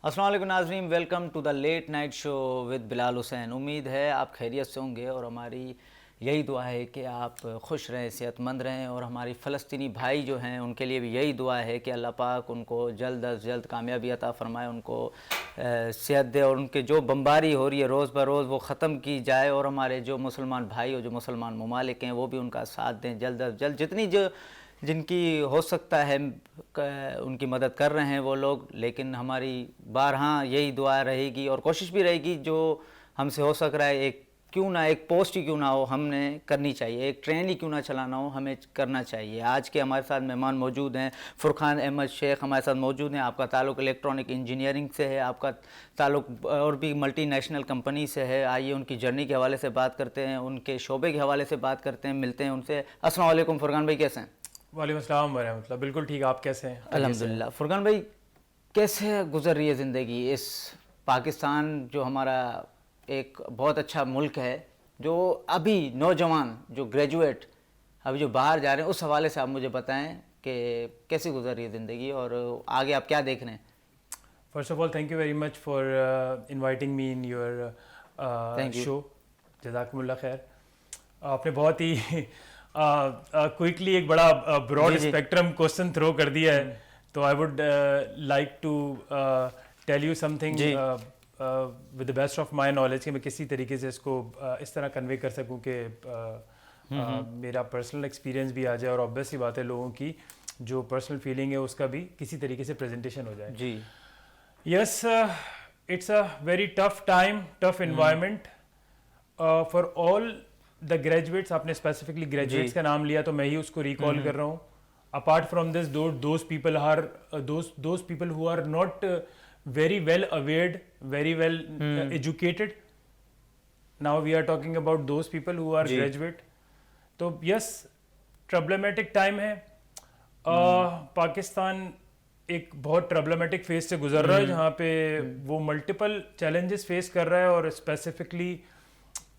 अस्सलाम वालेकुम नाज़रीन, welcome to the late night show with Bilal Hussain. उम्मीद है आप खैरियत से होंगे और हमारी यही दुआ है कि आप खुश रहें, सेहतमंद रहें। और हमारी फ़लस्तीनी भाई जो हैं उनके लिए भी यही दुआ है कि अल्लाह पाक उनको जल्द अज़ जल्द कामयाबी अता फ़रमाए, उनको सेहत दे और उनके जो बमबारी हो रही है रोज़ ब रोज़ वो ख़त्म की जाए। और हमारे जो मुसलमान भाई और जो मुसलमान ममालिक हैं वो भी उनका साथ दें जल्द अज़ जल्द। जितनी जो जिनकी हो सकता है उनकी मदद कर रहे हैं वो लोग। लेकिन हमारी बारहा यही दुआ रहेगी और कोशिश भी रहेगी जो हमसे हो सक रहा है, एक क्यों ना एक पोस्ट ही क्यों ना हो हमने करनी चाहिए, एक ट्रेन ही क्यों ना चलाना हो हमें करना चाहिए। आज के हमारे साथ मेहमान मौजूद हैं, फुरकान अहमद शेख हमारे साथ मौजूद हैं। आपका ताल्लुक़ इलेक्ट्रॉनिक इंजीनियरिंग से है, आपका ताल्लुक़ और भी मल्टीनेशनल कंपनी से है। आइए उनकी जर्नी के हवाले से बात करते हैं, उनके शोबे के हवाले से बात करते हैं, मिलते हैं उनसे। अस्सलाम वालेकुम फुरकान भाई, कैसे हैं? वालेकुम अस्सलाम वरहमतुल्लाह। बिल्कुल ठीक, आप कैसे हैं? अल्हम्दुलिल्लाह। फुरकान भाई, कैसे गुजर रही है ज़िंदगी इस पाकिस्तान जो हमारा एक बहुत अच्छा मुल्क है, जो अभी नौजवान जो ग्रेजुएट अभी जो बाहर जा रहे हैं, उस हवाले से आप मुझे बताएं कि कैसी गुजर रही है ज़िंदगी और आगे आप क्या देख रहे हैं? First of all thank you very much for inviting me in your thank you. Show. जज़ाकुमुल्लाह खैर। आपने बहुत ही क्विकली एक बड़ा ब्रॉड जी। स्पेक्ट्रम क्वेश्चन थ्रो कर दिया है, तो I would like to tell you something जी। With the best of my knowledge कि मैं किसी तरीके से इसको इस तरह कन्वे कर सकूं कि मेरा पर्सनल एक्सपीरियंस भी आ जाए और ऑब्वियस सी बात है लोगों की जो पर्सनल फीलिंग है उसका भी किसी तरीके से प्रेजेंटेशन हो जाए। जी। Yes, it's a very tough time, tough environment for all the graduates. आपने स्पेसिफिकली ग्रेजुएट्स का नाम लिया तो मैं ही उसको रिकॉल कर रहा हूँ। Apart from this, those people who are not very well awared, very well educated. Now we are talking about those people who are graduate. तो yes, problematic time है। पाकिस्तान एक बहुत problematic फेज से गुजर रहा है जहाँ पे वो मल्टीपल challenges फेस कर रहा है और स्पेसिफिकली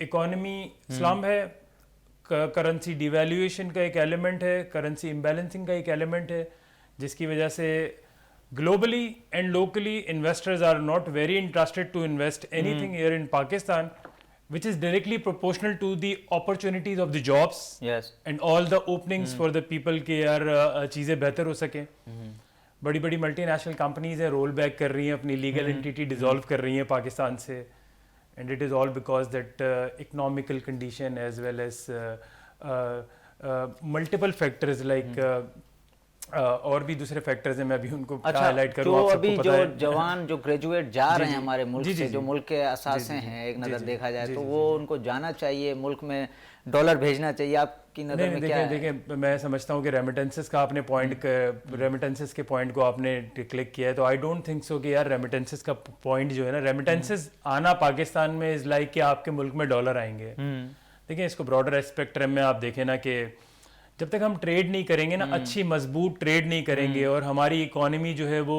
इकोनॉमी स्लम्प है, करेंसी डिवैल्यूएशन का एक एलिमेंट है, करेंसी इम्बैलेंसिंग का एक एलिमेंट है, जिसकी वजह से globally and locally investors are not very interested to invest anything here in Pakistan, which is directly proportional to the opportunities of the jobs and all the openings for the people के यार चीज़ें बेहतर हो सकें। बड़ी बड़ी multinational companies हैं, roll back कर रही हैं, अपनी लीगल एंटिटी डिसॉल्व कर रही हैं पाकिस्तान से, and it is all because that economical condition as well as multiple factors like और भी दूसरे फैक्टर्स हैं, मैं अभी उनको हाईलाइट करूँ। जो अभी जो जवान जो ग्रेजुएट जा रहे हैं हमारे मुल्क से, जो मुल्क के असासे हैं एक नज़र देखा जाए तो वो उनको जाना चाहिए, मुल्क में डॉलर भेजना चाहिए, आपकी नज़र में क्या है? देखिए, मैं समझता हूँ कि रेमिटेंसेस का आपने पॉइंट, रेमिटेंसेस के पॉइंट को आपने क्लिक किया है, तो आई डोंट थिंक सो कि यार रेमिटेंसेस का पॉइंट जो है ना, रेमिटेंसेस आना पाकिस्तान में इज़ लाइक कि आपके मुल्क में डॉलर आएंगे। देखिए, इसको ब्रॉडर स्पेक्ट्रम में आप देखें ना कि जब तक हम ट्रेड नहीं करेंगे ना, अच्छी मजबूत ट्रेड नहीं करेंगे और हमारी इकोनॉमी जो है वो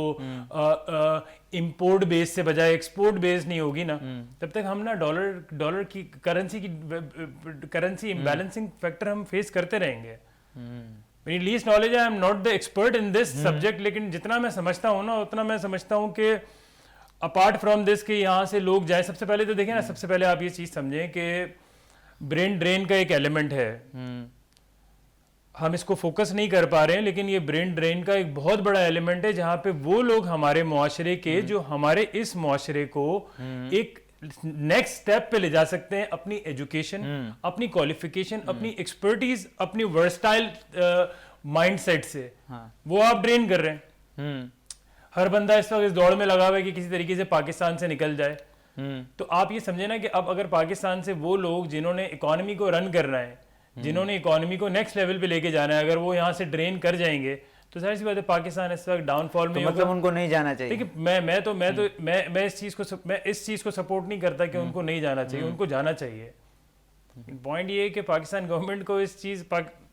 इंपोर्ट बेस से बजाय एक्सपोर्ट बेस नहीं होगी ना, तब तक हम ना डॉलर की करेंसी इम्बैलेंसिंग फैक्टर हम फेस करते रहेंगे। मेरी लीस्ट नॉलेज है, आई am not the expert in this subject, लेकिन जितना मैं समझता हूँ ना उतना मैं समझता हूँ कि अपार्ट फ्रॉम दिस कि यहाँ से लोग जाए, सबसे पहले तो देखें ना, सबसे पहले आप ये चीज़ समझें कि ब्रेन ड्रेन का एक एलिमेंट है। हम इसको फोकस नहीं कर पा रहे हैं, लेकिन ये ब्रेन ड्रेन का एक बहुत बड़ा एलिमेंट है जहां पे वो लोग हमारे मुआशरे के जो हमारे इस मुआशरे को एक नेक्स्ट स्टेप पे ले जा सकते हैं, अपनी एजुकेशन, अपनी क्वालिफिकेशन, अपनी एक्सपर्टीज, अपनी वर्सटाइल माइंडसेट से, वो आप ड्रेन कर रहे हैं। हर बंदा इस वक्त इस दौड़ में लगा हुआ है कि किसी तरीके से पाकिस्तान से निकल जाए। तो आप ये समझे ना कि अब अगर पाकिस्तान से वो लोग जिन्होंने इकोनॉमी को रन करना है, जिन्होंने इकोनॉमी को नेक्स्ट लेवल पे लेके जाना है, अगर वो यहाँ से ड्रेन कर जाएंगे तो सारी सी बात है पाकिस्तान इस वक्त डाउनफॉल में, मतलब उनको नहीं जाना चाहिए। देखिए, मैं इस चीज को सपोर्ट नहीं करता कि उनको नहीं जाना चाहिए, उनको जाना चाहिए। पॉइंट ये है कि पाकिस्तान गवर्नमेंट को इस चीज,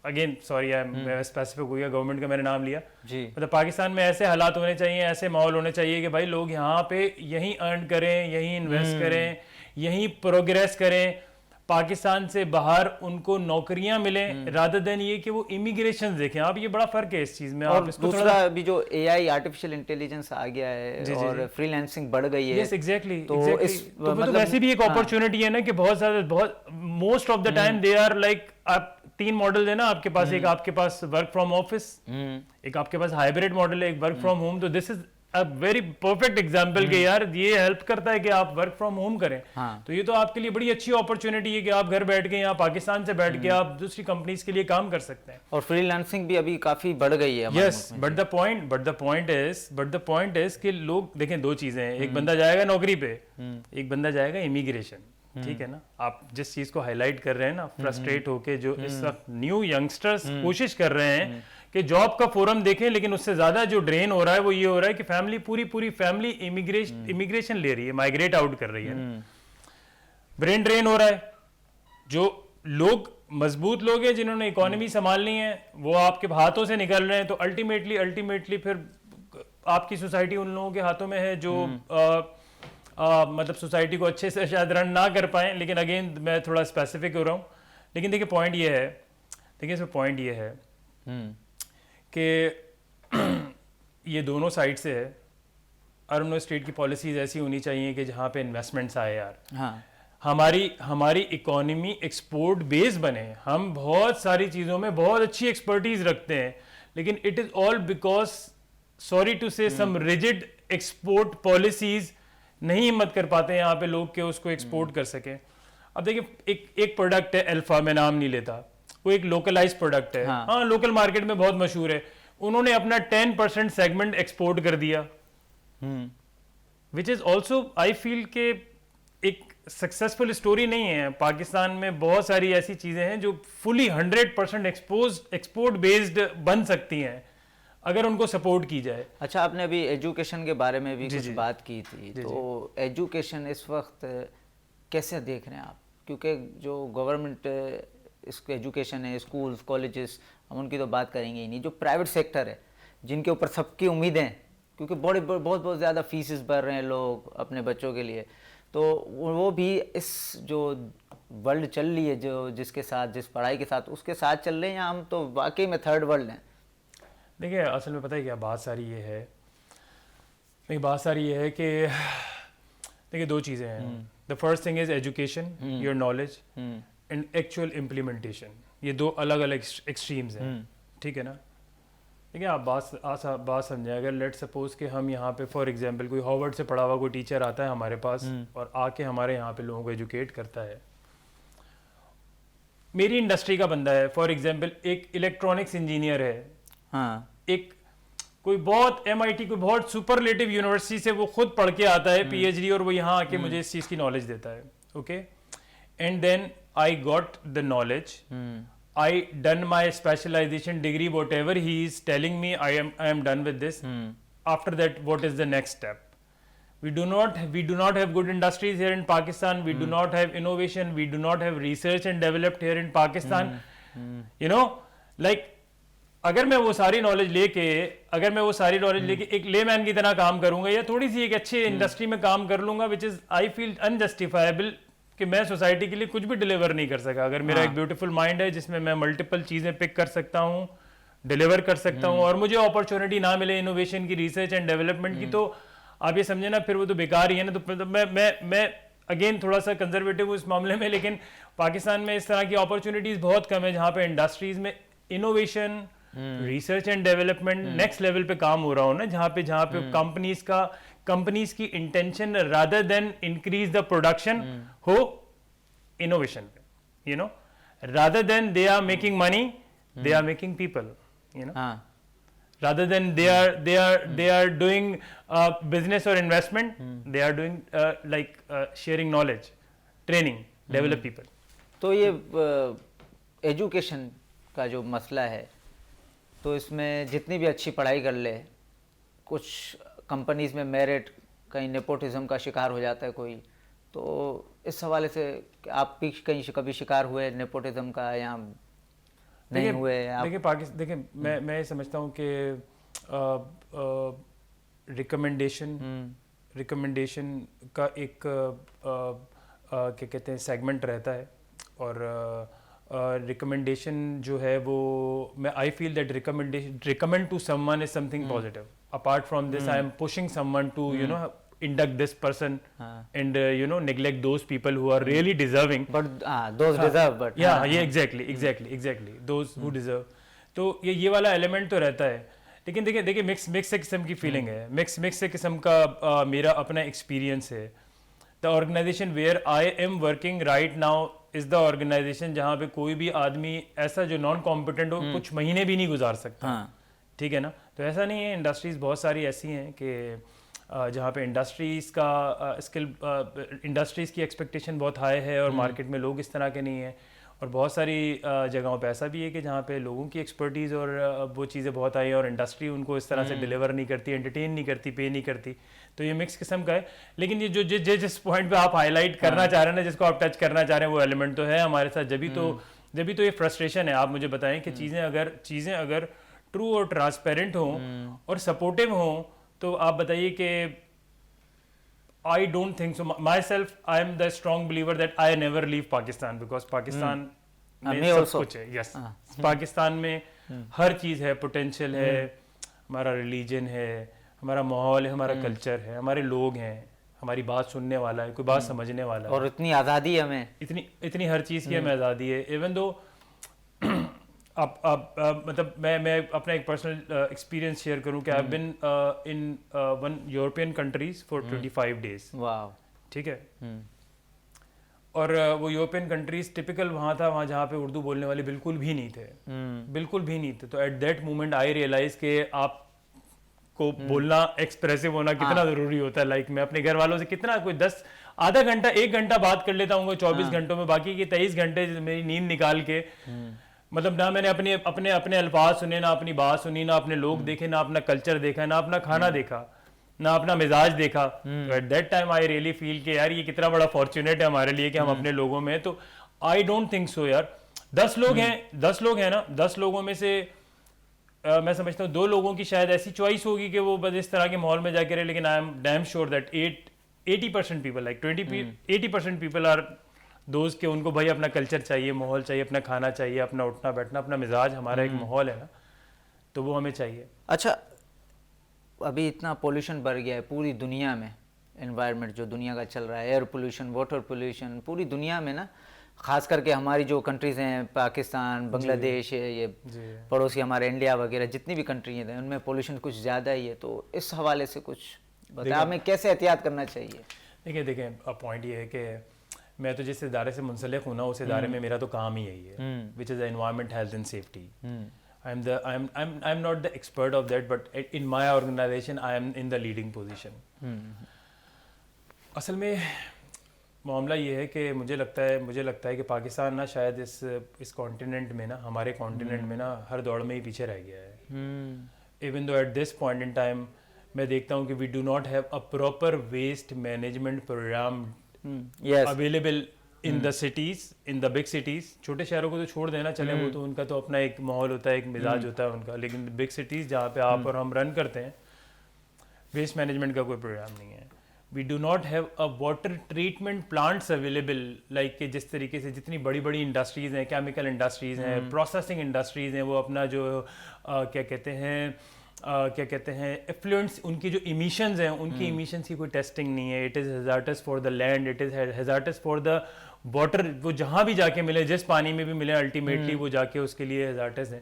अगेन सॉरी मैं स्पेसिफिक हो गया, गवर्नमेंट का मैंने नाम लिया, मतलब पाकिस्तान में ऐसे हालात होने चाहिए, ऐसे माहौल होने चाहिए कि भाई लोग यहाँ पे यहीं अर्न करें, यहीं इन्वेस्ट करें, यहीं प्रोग्रेस करें। पाकिस्तान से बाहर उनको नौकरियां मिलें रादर देन ये कि वो इमिग्रेशन देखें। आप ये बड़ा फर्क है इस चीज में। और आप इसको दूसरा अभी जो एआई आर्टिफिशियल इंटेलिजेंस आ गया है और फ्रीलांसिंग बढ़ गई है। यस एग्जैक्टली, तो इस तो मतलब वैसे भी एक अपॉर्चुनिटी है ना कि बहुत most of the time they are like, आप 3 मॉडल है ना आपके पास, एक आपके पास वर्क फ्रॉम ऑफिस, एक आपके पास हाइब्रिड मॉडल है, एक वर्क फ्रॉम होम। तो this is a very perfect example कि यार ये हेल्प करता है कि आप वर्क फ्रॉम होम करें। तो ये तो आपके लिए बड़ी अच्छी अपॉर्चुनिटी है कि आप घर बैठ के यहाँ पाकिस्तान से बैठ के आप दूसरी कंपनीज के लिए काम कर सकते हैं। और फ्रीलांसिंग भी अभी काफी बढ़ गई है। Yes, but the point is कि लोग देखें, 2 चीजें हैं, एक बंदा जाएगा नौकरी पे, एक बंदा जाएगा इमिग्रेशन। ठीक है ना, आप जिस चीज को हाईलाइट कर रहे हैं ना, फ्रस्ट्रेट होके जो इस वक्त न्यू यंगस्टर्स कोशिश कर रहे हैं कि जॉब का फोरम देखें, लेकिन उससे ज्यादा जो ड्रेन हो रहा है वो ये हो रहा है कि फैमिली पूरी फैमिली इमिग्रेशन ले रही है, माइग्रेट आउट कर रही है। ब्रेन ड्रेन हो रहा है। जो लोग मजबूत लोग हैं जिन्होंने इकोनॉमी संभालनी है वो आपके हाथों से निकल रहे हैं। तो अल्टीमेटली फिर आपकी सोसाइटी उन लोगों के हाथों में है जो मतलब सोसाइटी को अच्छे से शायद रन ना कर पाए। लेकिन अगेन मैं थोड़ा स्पेसिफिक हो रहा हूँ, लेकिन देखिए पॉइंट ये है कि ये दोनों साइड से है। अर्बन स्टेट की पॉलिसीज ऐसी होनी चाहिए कि जहाँ पे इन्वेस्टमेंट्स आए यार। हाँ, हमारी इकोनॉमी एक्सपोर्ट बेस बने। हम बहुत सारी चीज़ों में बहुत अच्छी एक्सपर्टीज रखते हैं, लेकिन it is all because sorry to say some rigid export policies नहीं हिम्मत कर पाते हैं यहाँ पे लोग के उसको एक्सपोर्ट कर सकें। अब देखिए एक प्रोडक्ट है अल्फा, मैं नाम नहीं लेता, वो एक लोकलाइज प्रोडक्ट है। हाँ, लोकल मार्केट में बहुत मशहूर है। उन्होंने अपना 10% सेगमेंट एक्सपोर्ट कर दिया, which is also I feel के एक सक्सेसफुल स्टोरी नहीं है। पाकिस्तान में बहुत सारी ऐसी चीजें हैं जो फुली 100% एक्सपोर्ट बेस्ड बन सकती हैं अगर उनको सपोर्ट की जाए। अच्छा, आपने अभी एजुकेशन के बारे में भी कुछ बात की थी, तो एजुकेशन इस वक्त कैसे देख रहे हैं आप? क्योंकि जो गवर्नमेंट इसको एजुकेशन है, स्कूल्स, कॉलेजेस, हम उनकी तो बात करेंगे ही नहीं। जो प्राइवेट सेक्टर है जिनके ऊपर सबकी उम्मीदें, क्योंकि बहुत ज़्यादा फीसेस भर रहे हैं लोग अपने बच्चों के लिए, तो वो भी इस जो वर्ल्ड चल रही है, जो जिसके साथ, जिस पढ़ाई के साथ, उसके साथ चल रहे हैं, या हम तो वाकई में थर्ड वर्ल्ड हैं? देखिए असल में पता है क्या बात सारी ये है कि देखिए 2 चीज़ें हैं। The first thing is education, your knowledge, and actual implementation. ये 2 अलग अलग एक्सट्रीम्स हैं। ठीक है ना। देखिए आप बात समझें, अगर लेट सपोज कि हम यहाँ पे फॉर एग्जांपल कोई हार्वर्ड से पढ़ा हुआ कोई टीचर आता है हमारे पास और आके हमारे यहाँ पे लोगों को एजुकेट करता है। मेरी इंडस्ट्री का बंदा है, फॉर एग्जांपल एक इलेक्ट्रॉनिक्स इंजीनियर है, हाँ, एक कोई बहुत MIT कोई बहुत सुपरलेटिव यूनिवर्सिटी से वो खुद पढ़ के आता है PhD, और वो यहाँ आके मुझे इस चीज़ की नॉलेज देता है। Okay, and then I got the knowledge, I done my specialization degree, whatever he is telling me, I am done with this. After that, what is the next step? We do not have good industries here in Pakistan. We do not have innovation. We do not have research and developed here in Pakistan. You know, like अगर मैं वो सारी knowledge लेके एक layman की तरह काम करूंगा या थोड़ी सी एक अच्छी इंडस्ट्री में काम कर लूंगा, which is I feel unjustifiable कि मैं सोसाइटी के लिए कुछ भी डिलीवर नहीं कर सका। अगर मेरा एक ब्यूटीफुल माइंड है जिसमें मैं मल्टीपल चीजें पिक कर सकता हूँ, डिलीवर कर सकता हूँ, और मुझे अपॉर्चुनिटी ना मिले इनोवेशन की, रिसर्च एंड डेवलपमेंट की, तो आप ये समझे ना फिर वो तो बेकार ही है ना। तो मैं अगेन थोड़ा सा कंजर्वेटिव हूँ इस मामले में, लेकिन पाकिस्तान में इस तरह की अपॉर्चुनिटीज बहुत कम है जहाँ पे इंडस्ट्रीज में innovation, research and development next level पे काम हो रहा हो ना, जहाँ पे कंपनीज की intention rather than increase the production हो इनोवेशन पे, you know, rather than they are making money, they are making people, you know, rather than they are doing business or investment, they are doing sharing knowledge, training, develop people. तो ये education का जो मसला है, तो इसमें जितनी भी अच्छी पढ़ाई कर ले, कुछ कंपनीज में मेरिट, कहीं नेपोटिज्म का शिकार हो जाता है कोई, तो इस हवाले से आप भी कहीं कभी शिकार हुए नेपोटिज्म का या नहीं हुए? देखिए पाकिस्तान, देखिए मैं समझता हूँ कि रिकमेंडेशन का एक क्या कहते हैं सेगमेंट रहता है, और रिकमेंडेशन जो है वो मैं I feel that recommend to someone is something positive. Apart from this I am pushing someone to you know induct this person and you know neglect those people who are really deserving, but those deserve, but yeah exactly those who deserve. तो ये वाला element तो रहता है. लेकिन देखिए mix से किस्म की फीलिंग है, मिक्स से किस्म का मेरा अपना एक्सपीरियंस है. The organisation where I am working right now is the organisation जहाँ पे कोई भी आदमी ऐसा जो नॉन कॉम्पिटेंट हो कुछ महीने भी नहीं गुजार सकता. ठीक है ना. तो ऐसा नहीं है, इंडस्ट्रीज बहुत सारी ऐसी हैं कि जहाँ पे इंडस्ट्रीज़ का इंडस्ट्रीज़ की एक्सपेक्टेशन बहुत हाई है और मार्केट में लोग इस तरह के नहीं हैं. और बहुत सारी जगहों पे ऐसा भी है कि जहाँ पे लोगों की एक्सपर्टीज़ और वो चीज़ें बहुत आई हैं और इंडस्ट्री उनको इस तरह से डिलीवर नहीं करती, एंटरटेन नहीं करती, पे नहीं करती. तो ये मिक्स किस्म का है. लेकिन ये जो जिस पॉइंट पे आप हाईलाइट करना चाह रहे हैं ना, जिसको आप टच करना चाह रहे हैं, वो एलिमेंट तो है हमारे साथ. जब भी तो ये फ्रस्ट्रेशन है. आप मुझे बताएं कि चीज़ें अगर ट्रू और ट्रांसपेरेंट हों और सपोर्टिव हों, तो आप बताइए कि I don't think so. Myself, I am the strong believer that I never leave Pakistan because Pakistan में सब कुछ है. Yes, पाकिस्तान में हर चीज़ है, पोटेंशियल है, हमारा रिलीजन है, हमारा माहौल है, हमारा कल्चर है, हमारे लोग हैं, हमारी बात सुनने वाला है, कोई बात समझने वाला है. और इतनी आज़ादी है हमें, इतनी हर चीज़ की हमें आज़ादी है. इवन दो मतलब मैं अपना एक पर्सनल एक्सपीरियंस शेयर करूं कि I have been in one European countries for 25 days. वाह. ठीक है. और वो यूरोपियन कंट्रीज टिपिकल वहाँ था, वहाँ जहाँ पे उर्दू बोलने वाले बिल्कुल भी नहीं थे, बिल्कुल भी नहीं थे. तो at that moment I realise कि आपको बोलना, एक्सप्रेसिव होना कितना ज़रूरी होता है. लाइक मैं अपने घर वालों से कितना कोई 10 आधा घंटा 1 घंटा बात कर लेता हूँ 24 घंटों में, बाकी के 23 घंटे मेरी नींद निकाल के मतलब ना मैंने अपने अल्फाज सुने, ना अपनी बात सुनी, ना अपने लोग देखे, ना अपना कल्चर देखा, ना अपना खाना देखा, ना अपना मिजाज देखा. At that time I really feel कि यार ये कितना बड़ा फॉर्चुनेट है हमारे लिए कि हम अपने लोगों में. तो आई डोंट थिंक सो यार. 10 लोग हैं ना, 10 लोगों में से मैं समझता हूँ 2 लोगों की शायद ऐसी चॉइस होगी कि वो बस इस तरह के माहौल में जाके रहे. लेकिन I am damn sure that 80% people, like 80% people are दोस्त के उनको भाई अपना कल्चर चाहिए, माहौल चाहिए, अपना खाना चाहिए, अपना उठना बैठना, अपना मिजाज, हमारा एक माहौल है ना, तो वो हमें चाहिए. अच्छा, अभी इतना पोल्यूशन बढ़ गया है पूरी दुनिया में, एनवायरनमेंट जो दुनिया का चल रहा है, एयर पोल्यूशन, वाटर पोल्यूशन, पूरी दुनिया में ना, ख़ास करके हमारी जो कंट्रीज़ हैं, पाकिस्तान, बांग्लादेश है, ये पड़ोसी हमारे इंडिया वगैरह जितनी भी कंट्री हैं उनमें पोल्यूशन कुछ ज़्यादा ही है. तो इस हवाले से कुछ बताया, हमें कैसे एहतियात करना चाहिए? देखिए पॉइंट ये है कि मैं तो जिस इदारे से मुंसलिक हूँ ना, उस इदारे में मेरा तो काम ही यही है, which is environment, health and safety. I am not the expert of that, but in my organisation I am in the leading position. असल में मामला ये है कि मुझे लगता है कि पाकिस्तान ना शायद इस कॉन्टिनेंट में ना, हमारे कॉन्टिनेंट में ना हर दौड़ में ही पीछे रह गया है. Even though at this point in time मैं देखता हूँ कि we do not have a proper waste management programme available in the cities, in the big cities. छोटे शहरों को तो छोड़ देना चले, वो तो उनका तो अपना एक माहौल होता है, एक मिजाज होता है उनका. लेकिन बिग सिटीज जहाँ पे आप और हम रन करते हैं, वेस्ट मैनेजमेंट का कोई प्रोग्राम नहीं है. We do not have a water treatment plants available, like कि जिस तरीके से जितनी बड़ी बड़ी इंडस्ट्रीज़ हैं, केमिकल इंडस्ट्रीज़ हैं, प्रोसेसिंग इंडस्ट्रीज़ हैं, वो अपना जो क्या कहते हैं एफ्लुएंट्स, उनकी जो इमिशंस हैं, उनकी इमिशंस की कोई टेस्टिंग नहीं है. It is hazardous for the land, it is hazardous for the water. वो जहाँ भी जाके मिले, जिस पानी में भी मिले, अल्टीमेटली वो जाके उसके लिए हैज़ार्डस है.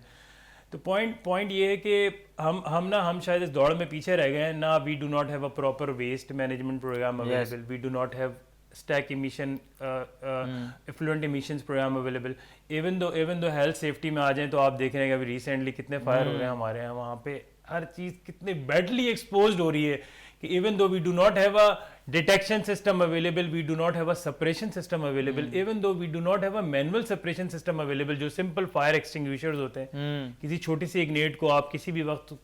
तो पॉइंट ये है कि हम शायद इस दौड़ में पीछे रह गए हैं ना. We do not have a proper waste management programme available, we do not have stack emission effluent emissions programme available. Even though health safety में आ जाएं तो आप देख रहे हैं कि अभी रिसेंटली कितने फायर हो रहे हैं हमारे यहाँ. वहाँ पे हर चीज़ कितनी बैडली एक्सपोज्ड हो रही है कि even though we do not have a detection system available, we do not have a separation system available, even though we do not have a manual separation system available, जो simple fire extinguishers होते हैं. किसी छोटी सी ignite को आप किसी भी वक्त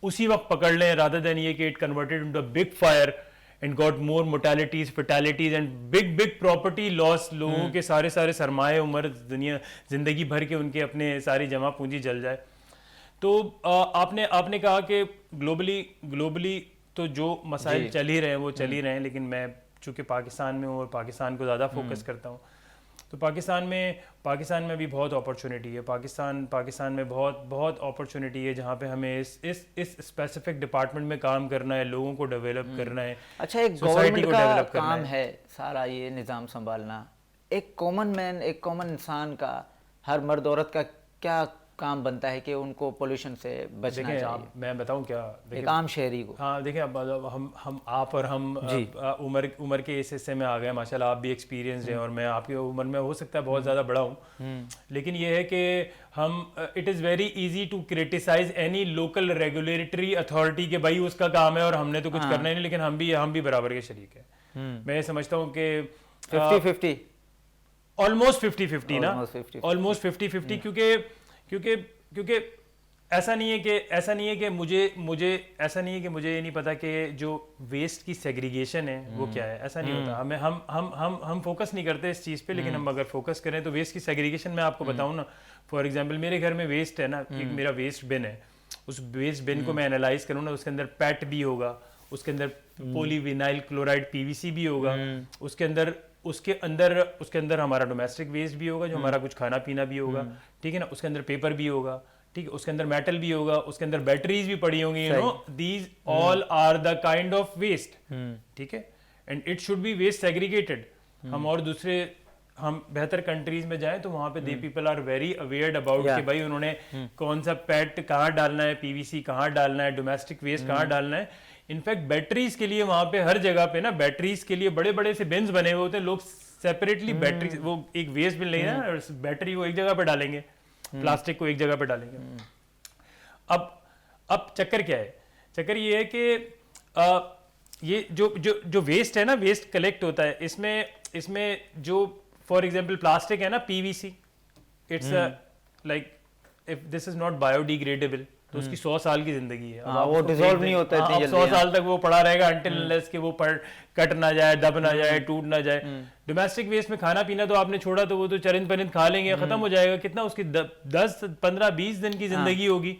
उसी वक्त पकड़ लें, रादर देन ये कि it converted into a big fire and got more mortalities, fatalities and big property loss. लोगों के सारे सरमाए उम्र दुनिया जिंदगी भर के उनके अपने सारी जमा पूंजी जल जाए. तो आपने कहा कि ग्लोबली तो जो मसाइल चल ही रहे हैं वो चल ही रहे हैं. लेकिन मैं चूँकि पाकिस्तान में हूँ और पाकिस्तान को ज़्यादा फोकस करता हूँ, तो पाकिस्तान में भी बहुत अपॉर्चुनिटी है। पाकिस्तान में बहुत अपॉर्चुनिटी है जहाँ पे हमें इस स्पेसिफिक डिपार्टमेंट में काम करना है, लोगों को डेवलप करना है। अच्छा, एक सोसाइटी गवर्नमेंट को का डेवलप करना काम है सारा ये निज़ाम संभालना, एक कॉमन मैन, एक कॉमन इंसान का, हर मर्द औरत का क्या काम बनता है कि उनको पोल्यूशन से बचना देखिए चाहिए, मैं बताऊं क्या, एक आम शहरी को? हाँ देखिए, अब हम आप और हम उम्र के इस हिस्से में आ गए माशाल्लाह, आप भी एक्सपीरियंस हैं और मैं आपकी उम्र में हो सकता है बहुत ज़्यादा बड़ा हूँ, लेकिन ये है कि हम it is very easy to criticise any local regulatory authority के भाई उसका काम है और हमने तो कुछ करना ही नहीं, लेकिन हम भी बराबर के शरीक हैं। मैं समझता हूँ कि 50-50 ऑलमोस्ट 50-50 ना, ऑलमोस्ट 50-50, क्योंकि ऐसा नहीं है कि मुझे ये नहीं पता कि जो वेस्ट की सेग्रीगेशन है वो क्या है, ऐसा नहीं होता। हमें हम फोकस नहीं करते इस चीज़ पे, लेकिन हम अगर फोकस करें तो वेस्ट की सेग्रीगेशन मैं आपको बताऊं ना, फॉर एग्जांपल मेरे घर में वेस्ट है ना, एक मेरा वेस्ट बिन है, उस वेस्ट बिन को मैं एनालाइज करूँ ना, उसके अंदर पैट भी होगा, उसके अंदर पॉलीविनाइल क्लोराइड पीवीसी भी होगा, उसके अंदर हमारा डोमेस्टिक वेस्ट भी होगा, जो हमारा कुछ खाना पीना भी होगा, ठीक है ना, उसके अंदर पेपर भी होगा, ठीक है, उसके अंदर मेटल भी होगा, उसके अंदर बैटरीज भी पड़ी होंगी, you know, these all are the kind of waste, ठीक है, and it should be waste segregated. हम बेहतर कंट्रीज में जाएं तो वहां पे they people are very awared about कि भाई उन्होंने कौन सा पैट कहाँ डालना है, पीवीसी कहाँ डालना है, डोमेस्टिक वेस्ट कहाँ डालना है। इनफैक्ट बैटरीज के लिए वहां पे हर जगह पे ना, बैटरीज के लिए बड़े बड़े से बिन्स बने हुए होते हैं, लोग सेपरेटली बैटरी, वो एक वेस्ट बिन लेंगे ना, बैटरी को एक जगह पे डालेंगे, प्लास्टिक को एक जगह पे डालेंगे। अब चक्कर क्या है? चक्कर ये है कि ये जो वेस्ट है ना, वेस्ट कलेक्ट होता है, इसमें जो फॉर एग्जांपल प्लास्टिक है ना, PVC, it's like if this is not biodegradable तो उसकी 100 साल की जिंदगी है। वो डिसॉल्व नहीं होता इतनी जल्दी, 100 साल तक वो पड़ा रहेगा अंटिल अनलेस कि वो कट ना जाए, दब ना जाए, टूट ना जाए। डोमेस्टिक वेस्ट में खाना पीना तो आपने छोड़ा तो वो तो चरिंद परिंद खा लेंगे, खत्म हो जाएगा। कितना उसकी 10, 15, 20 दिन की जिंदगी होगी।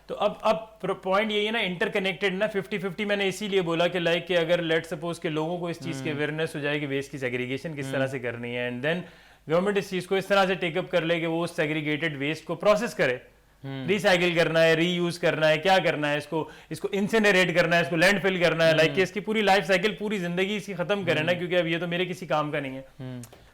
तो अब पॉइंट यही है ना, इंटरकनेक्टेड ना, 50-50 मैंने इसीलिए बोला कि लाइक कि अगर लेट सपोज के लोगों को इस चीज़ की अवेयरनेस हो जाए कि वेस्ट की सेग्रीगेशन किस तरह से करनी है, एंड देन गवर्नमेंट इस चीज़ को इस तरह से टेकअप कर ले कि वो उस सेग्रीगेटेड वेस्ट को प्रोसेस करे, रिसाइकिल करना है, रीयूज करना है, क्या करना है, इसको इंसिनरेट करना है, इसको लैंडफिल करना है, लाइक कि इसकी पूरी लाइफ साइकिल, पूरी जिंदगी इसकी खत्म करें ना, क्योंकि अब ये तो मेरे किसी काम का नहीं है।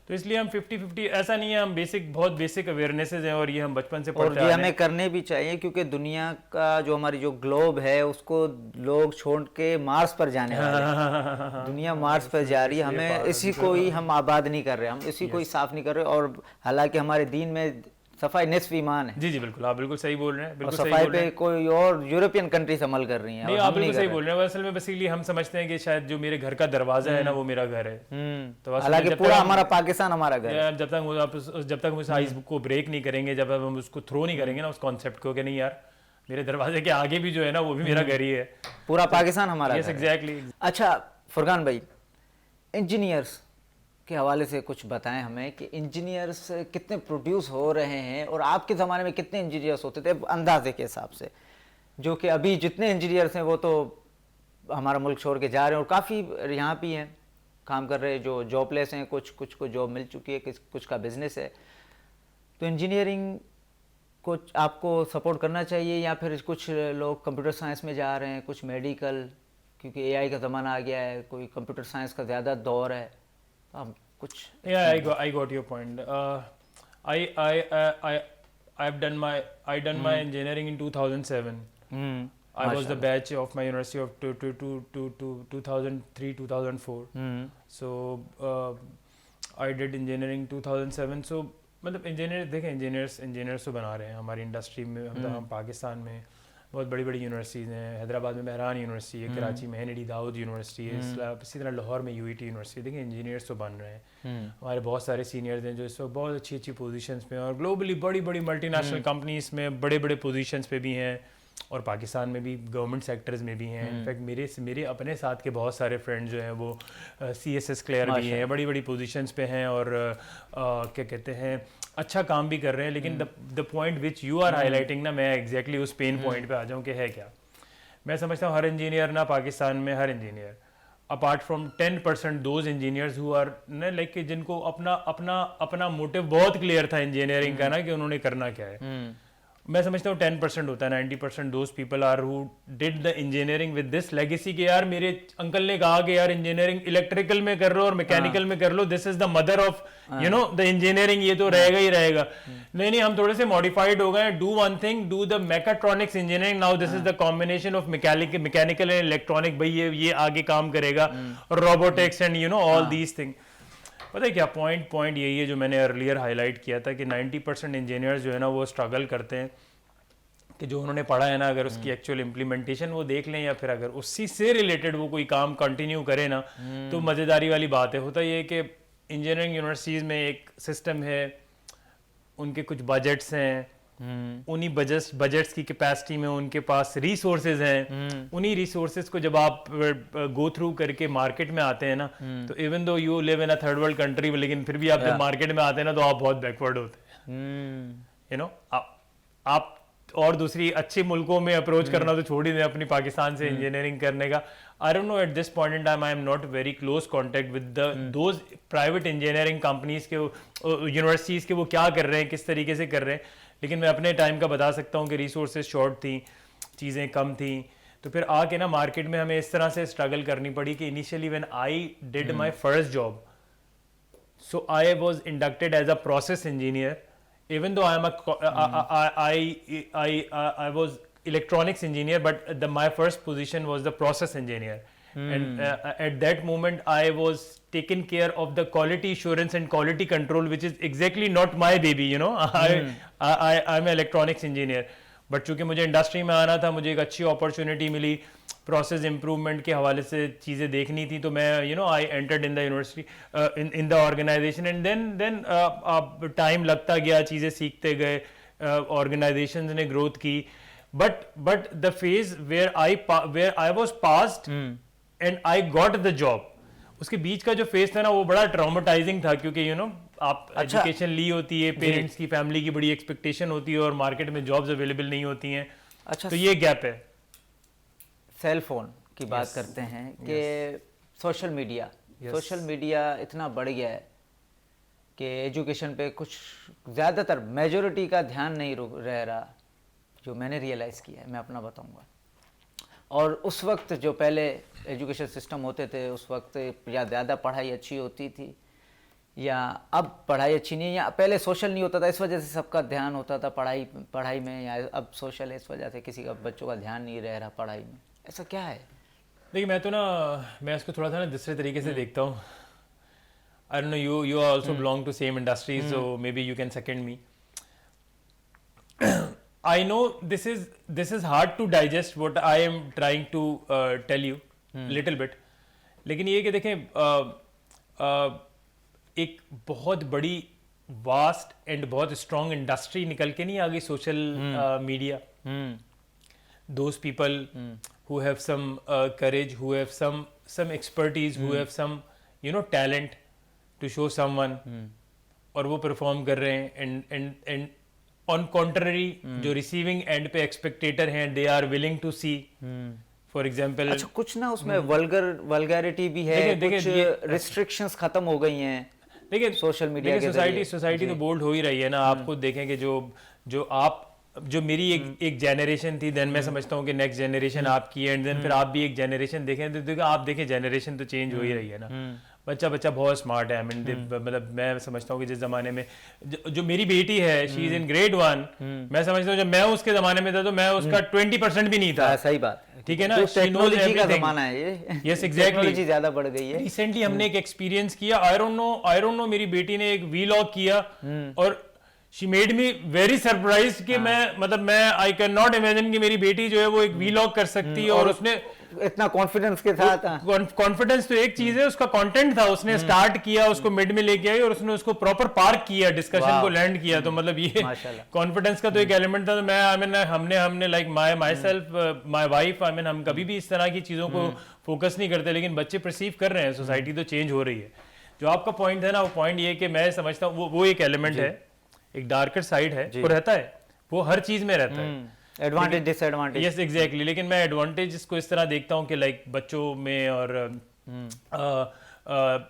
तो इसलिए हम 50-50 ऐसा नहीं है, हम बहुत बेसिक अवेयरनेसेस हैं और ये हम बचपन से पढ़ते आ रहे हैं। हमें करने भी चाहिए, क्योंकि दुनिया का जो हमारी जो ग्लोब है उसको लोग छोड़ के मार्स पर जाने वाले हैं। दुनिया मार्स पर जा रही है, हमें इसी को ही हम आबाद नहीं कर रहे, हम इसी को ही साफ नहीं कर रहे। और हालांकि हमारे दीन में सफाई निस्फ ईमान है। जी बिल्कुल, आप बिल्कुल सही बोल रहे हैं, बिल्कुल सफाई पे कोई और यूरोपियन कंट्रीज अमल कर रही हैं। नहीं, आप बिल्कुल सही बोल रहे हैं। असल में बेसिकली हम समझते हैं कि शायद जो मेरे घर का दरवाजा है ना, वो मेरा घर है। तो हालांकि पूरा हमारा पाकिस्तान हमारा घर है। जब तक हम उस आइस को ब्रेक नहीं करेंगे, जब हम उसको थ्रो नहीं करेंगे ना, उस कॉन्सेप्ट को कि नहीं यार मेरे दरवाजे के आगे भी जो है ना वो भी मेरा घर ही है, पूरा पाकिस्तान हमारा घर है। एग्जैक्टली। अच्छा फुरकान भाई, इंजीनियर्स के हवाले से कुछ बताएं हमें कि इंजीनियर्स कितने प्रोड्यूस हो रहे हैं, और आपके ज़माने में कितने इंजीनियर्स होते थे अंदाजे के हिसाब से, जो कि अभी जितने इंजीनियर्स हैं वो तो हमारा मुल्क छोड़ के जा रहे हैं, और काफ़ी यहाँ भी हैं काम कर रहे हैं जो जॉबलेस हैं, कुछ को जॉब मिल चुकी है, कुछ का बिजनेस है। तो इंजीनियरिंग को आपको सपोर्ट करना चाहिए, या फिर कुछ लोग कंप्यूटर साइंस में जा रहे हैं, कुछ मेडिकल, क्योंकि एआई का ज़माना आ गया है, कोई कंप्यूटर साइंस का ज़्यादा दौर है, कुछ? Yeah, I got your point. I've done my engineering in 2007. I was the batch of my university of 2003-2004. So I did engineering 2007. So मतलब इंजीनियर्स तो बना रहे हैं हमारी इंडस्ट्री में, मतलब हम पाकिस्तान में बहुत बड़ी बड़ी यूनिवर्सिटीज़ हैं। हैदराबाद में मेहरान यूनिवर्सिटी है, कराची में एनडी दाऊद यूनिवर्सिटी है, इसी तरह लाहौर में यूईटी यूनिवर्सिटी। देखिए इंजीनियर्स तो बन रहे हैं, हमारे बहुत सारे सीनियर्स हैं जो इस वक्त बहुत अच्छी अच्छी पोजीशंस पे हैं, और ग्लोबली बड़ी बड़ी मल्टीनेशनल कंपनीज में बड़े बड़े पोजीशंस पे भी हैं, और पाकिस्तान में भी गवर्नमेंट सेक्टर्स में भी हैं। इनफैक्ट मेरे अपने साथ के बहुत सारे फ्रेंड्स जो हैं वो CSS क्लियर भी हैं, बड़ी बड़ी पोजीशंस पे हैं, और क्या कहते हैं अच्छा काम भी कर रहे हैं। लेकिन the point which you are highlighting ना, मैं एग्जैक्टली उस पेन पॉइंट पे आ जाऊँ कि है क्या। मैं समझता हूँ हर इंजीनियर ना, पाकिस्तान में हर engineer apart from 10% those engineers who are like कि जिनको अपना मोटिव बहुत क्लियर था इंजीनियरिंग का ना कि उन्होंने करना क्या है। मैं समझता हूँ 10% होता है, 90% those people are who did the engineering with this legacy कि यार मेरे अंकल ने कहा कि यार इंजीनियरिंग इलेक्ट्रिकल में कर लो और मैकेनिकल में कर लो, this is the mother of you know the engineering, ये तो रहेगा ही रहेगा। नहीं हम थोड़े से मॉडिफाइड हो गए, do one thing, do the mechatronics engineering, now this is the combination of mechanical and electronic, भाई ये आगे काम करेगा, robotics and you know all these thing. पता है क्या पॉइंट यही है जो मैंने अर्लियर हाईलाइट किया था कि 90% इंजीनियर्स जो है ना वो स्ट्रगल करते हैं कि जो उन्होंने पढ़ा है ना अगर उसकी एक्चुअल इम्प्लीमेंटेशन वो देख लें या फिर अगर उसी से रिलेटेड वो कोई काम कंटिन्यू करे ना तो मज़ेदारी वाली बात है। होता ये है कि इंजीनियरिंग यूनिवर्सिटीज़ में एक सिस्टम है, उनके कुछ बजट्स हैं, उन्हीं बजट्स की कैपेसिटी में उनके पास रिसोर्सेज हैं, उन्हीं रिसोर्सेज को जब आप गो थ्रू करके मार्केट में आते हैं ना तो even though you live in a third world country, लेकिन फिर भी आप जब मार्केट में आते हैं ना तो आप बहुत बैकवर्ड होते हैं। यू नो आप और दूसरी अच्छे मुल्कों में अप्रोच करना तो छोड़ ही दें अपनी पाकिस्तान से इंजीनियरिंग करने का। I don't know at this point in time I am not very close contact with those private engineering companies के यूनिवर्सिटीज़ के वो क्या कर रहे हैं, किस तरीके से कर रहे हैं, लेकिन मैं अपने टाइम का बता सकता हूँ कि रिसोर्सेज शॉर्ट थी, चीज़ें कम थी, तो फिर आके ना मार्केट में हमें इस तरह से स्ट्रगल करनी पड़ी कि initially when I did my first job, so I was inducted as a process engineer even though I was electronics engineer, but my first position was the process engineer. And at that moment I was taking care of the quality assurance and quality control, which is exactly not my baby, you know. I'm an electronics engineer, but चूंकि मुझे industry में आना था, मुझे एक अच्छी opportunity मिली, process improvement के हवाले से चीज़ें देखनी थी, तो मैं you know I entered in the university in the organisation and then time लगता गया, चीज़ें सीखते गए, ऑर्गेनाइजेशन ने ग्रोथ की, but the phase where I was passed and I got the job, उसके बीच का जो फेज था ना वो बड़ा ट्रॉमेटाइजिंग था, क्योंकि यू नो आप एजुकेशन ली होती है, पेरेंट्स की फैमिली की बड़ी एक्सपेक्टेशन होती है और मार्केट में जॉब्स अवेलेबल नहीं होती हैं। अच्छा, तो ये गैप है। सेल फोन की बात करते हैं कि सोशल मीडिया इतना बढ़ गया है कि एजुकेशन पे कुछ ज़्यादातर मेजॉरिटी का ध्यान नहीं रह रहा, जो मैंने रियलाइज़ किया है, मैं अपना बताऊंगा। और उस वक्त जो पहले एजुकेशन सिस्टम होते थे उस वक्त या ज़्यादा पढ़ाई अच्छी होती थी या अब पढ़ाई अच्छी नहीं है, या पहले सोशल नहीं होता था इस वजह से सबका ध्यान होता था पढ़ाई में, या अब सोशल है इस वजह से किसी का बच्चों का ध्यान नहीं रह रहा पढ़ाई में, ऐसा क्या है? देखिए मैं इसको थोड़ा सा ना दूसरे तरीके से देखता हूँ। I don't know you also belong to same industry, so maybe you can second me. I know this is hard to digest what I am trying to tell you little bit, लेकिन ये कि देखें एक बहुत बड़ी vast and बहुत strong industry निकल के नहीं आ गई social media. Those people who have some courage, who have some expertise, who have some you know talent to show someone, और वो परफॉर्म कर रहे हैं, and on contrary जो रिसीविंग एंड पे एक्सपेक्टेटर हैं they are willing to see, for example. अच्छा, कुछ ना उसमें वल्गैरिटी भी है, कुछ रिस्ट्रिक्शंस खत्म हो गई हैं। देखिए सोशल मीडिया के सोसाइटी तो बोल्ड हो ही रही है ना। आप खुद देखें कि जो मेरी एक जनरेशन थी, देन मैं समझता हूँ कि नेक्स्ट जनरेशन आपकी है, एंड देन फिर आप भी एक जनरेशन देखें तो देखो आप देखें जनरेशन तो चेंज हो ही रही है ना। बच्चा बहुत स्मार्ट है। मतलब मैं समझता हूँ कि जिस जमाने में जो मेरी बेटी है शी इज इन ग्रेड 1, मैं समझता हूँ जब मैं उसके जमाने में था तो मैं उसका 20% भी नहीं था। सही बात, ठीक है ना, टेक्नोलॉजी का जमाना है ये। यस एग्जैक्टली, टेक्नोलॉजी ज्यादा बढ़ गई है। रिसेंटली हमने एक एक्सपीरियंस किया, आई डोंट नो मेरी बेटी ने एक वीलॉग किया और she made me very surprise कि मैं आई कैन नॉट इमेजिन कि मेरी बेटी जो है वो एक वीलॉग कर सकती है, और उसने इतना कॉन्फिडेंस के साथ। कॉन्फिडेंस तो एक चीज है, उसका कंटेंट था, उसने स्टार्ट किया, उसको मिड में लेके आई और उसने उसको प्रॉपर पार्क किया, डिस्कशन को लैंड किया। तो मतलब ये कॉन्फिडेंस का तो एक एलिमेंट था। तो मैं हमने like my self my wife हम कभी भी इस तरह की चीजों को फोकस नहीं करते, लेकिन बच्चे परसीव कर रहे हैं, सोसाइटी तो चेंज हो रही है। जो आपका पॉइंट है ना, वो पॉइंट ये कि मैं समझता हूँ वो एक एलिमेंट है, एक डार्कर साइड है, वो रहता है, वो हर चीज में रहता है, एडवांटेज डिसएडवांटेज। यस एग्जैक्टली, लेकिन मैं एडवांटेज को इस तरह देखता हूँ कि लाइक बच्चों में और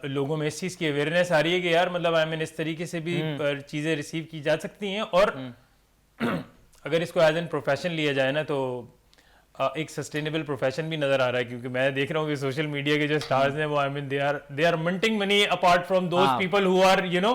लोगों में इस चीज़ की अवेयरनेस आ रही है कि यार मतलब आई मीन इस तरीके से भी चीज़ें रिसीव की जा सकती हैं, और अगर इसको एज एन प्रोफेशन लिया जाए ना तो एक सस्टेनेबल प्रोफेशन भी नजर आ रहा है, क्योंकि मैं देख रहा हूँ कि सोशल मीडिया के जो स्टार्स हैं वो I mean they are minting money apart from those people who are you know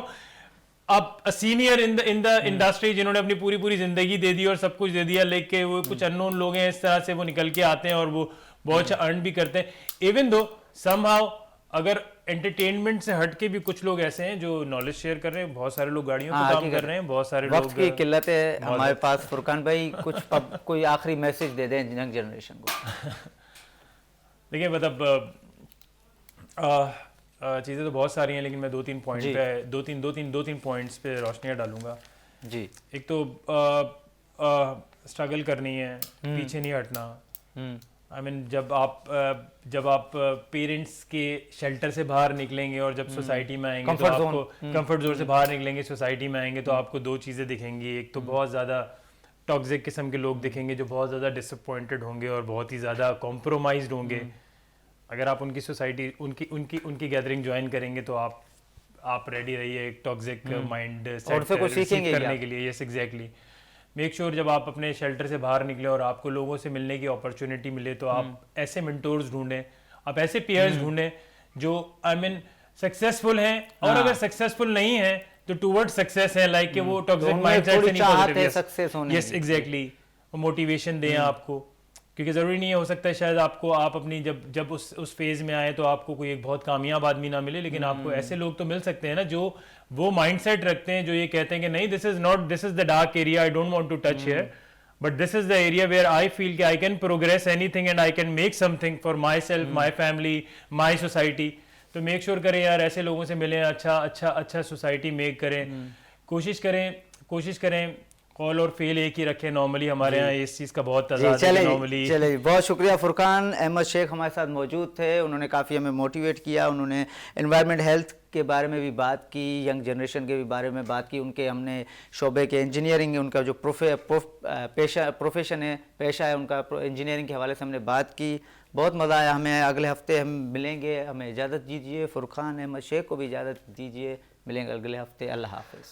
अब सीनियर इन द इंडस्ट्री, जिन्होंने अपनी पूरी पूरी जिंदगी दे दी और सब कुछ दे दिया, लेके वो कुछ अननोन लोग हैं इस तरह से वो निकल के आते हैं और वो बहुत अच्छा अर्न भी करते हैं। इवन दो समहाउ अगर एंटरटेनमेंट से हट के भी कुछ लोग ऐसे हैं जो नॉलेज शेयर कर रहे हैं, बहुत सारे लोग गाड़ियों पे काम कर रहे हैं, बहुत सारे वक्त लोग की किल्लत है हमारे पास। फुरकान भाई कोई आखिरी मैसेज दे दें यंग जनरेशन को। देखिए मतलब चीज़ें तो बहुत सारी हैं, लेकिन मैं दो तीन पॉइंट्स पे रोशनियाँ डालूंगा जी। एक तो स्ट्रगल करनी है, पीछे नहीं हटना। आई मीन जब आप पेरेंट्स के शेल्टर से बाहर निकलेंगे और जब सोसाइटी में आएंगे तो आपको कंफर्ट जोन से बाहर निकलेंगे, सोसाइटी में आएंगे तो आपको दो चीज़ें दिखेंगी। एक तो बहुत ज़्यादा टॉक्सिक किस्म के लोग दिखेंगे जो बहुत ज़्यादा डिसअपॉइंटेड होंगे और बहुत ही ज़्यादा कॉम्प्रोमाइज्ड होंगे। अगर आप उनकी सोसाइटी उनकी गैदरिंग ज्वाइन करेंगे तो आप रेडी रहिए एक टॉक्सिक माइंड सेट करने के लिए। Yes exactly. मेक श्योर जब आप अपने शेल्टर से बाहर निकले और आपको लोगों से मिलने की अपॉर्चुनिटी मिले तो आप ऐसे मेंटोर्स ढूंढें, आप ऐसे पीयर्स ढूंढें जो आई मीन सक्सेसफुल हैं, और अगर सक्सेसफुल नहीं है तो टुवर्ड सक्सेस है, लाइक कि वो टॉक्सिक माइंडसेट से नहीं पॉजिटिव। Yes exactly. वो मोटिवेशन दें आपको, क्योंकि ज़रूरी नहीं है, हो सकता है शायद आप अपनी जब उस फेज़ में आए तो आपको कोई एक बहुत कामयाब आदमी ना मिले, लेकिन आपको ऐसे लोग तो मिल सकते हैं ना जो वो माइंडसेट रखते हैं, जो ये कहते हैं कि नहीं this is the dark area, I don't want to touch here, but this is the area where I feel कि I can progress anything and I can make something for myself, my family, my society. तो make sure करें यार ऐसे लोगों से मिलें, अच्छा society make करें, कोशिश करें। कॉल और फेल एक ही रखें। नॉर्मली हमारे यहाँ इस चीज़ का बहुत तज़ाद है नॉर्मली। चलिए बहुत शुक्रिया। फुरकान अहमद शेख हमारे साथ मौजूद थे, उन्होंने काफ़ी हमें मोटिवेट किया, उन्होंने एनवायरनमेंट हेल्थ के बारे में भी बात की, यंग जनरेशन के भी बारे में बात की, उनके हमने शोबे के इंजीनियरिंग उनका जो पेशा है उनका इंजीनियरिंग के हवाले से हमने बात की। बहुत मज़ा आया हमें। अगले हफ्ते हम मिलेंगे, हमें इजाज़त दीजिए। फुरकान अहमद शेख को भी इजाज़त दीजिए, मिलेंगे अगले हफ्ते। अल्लाह हाफ़िज़।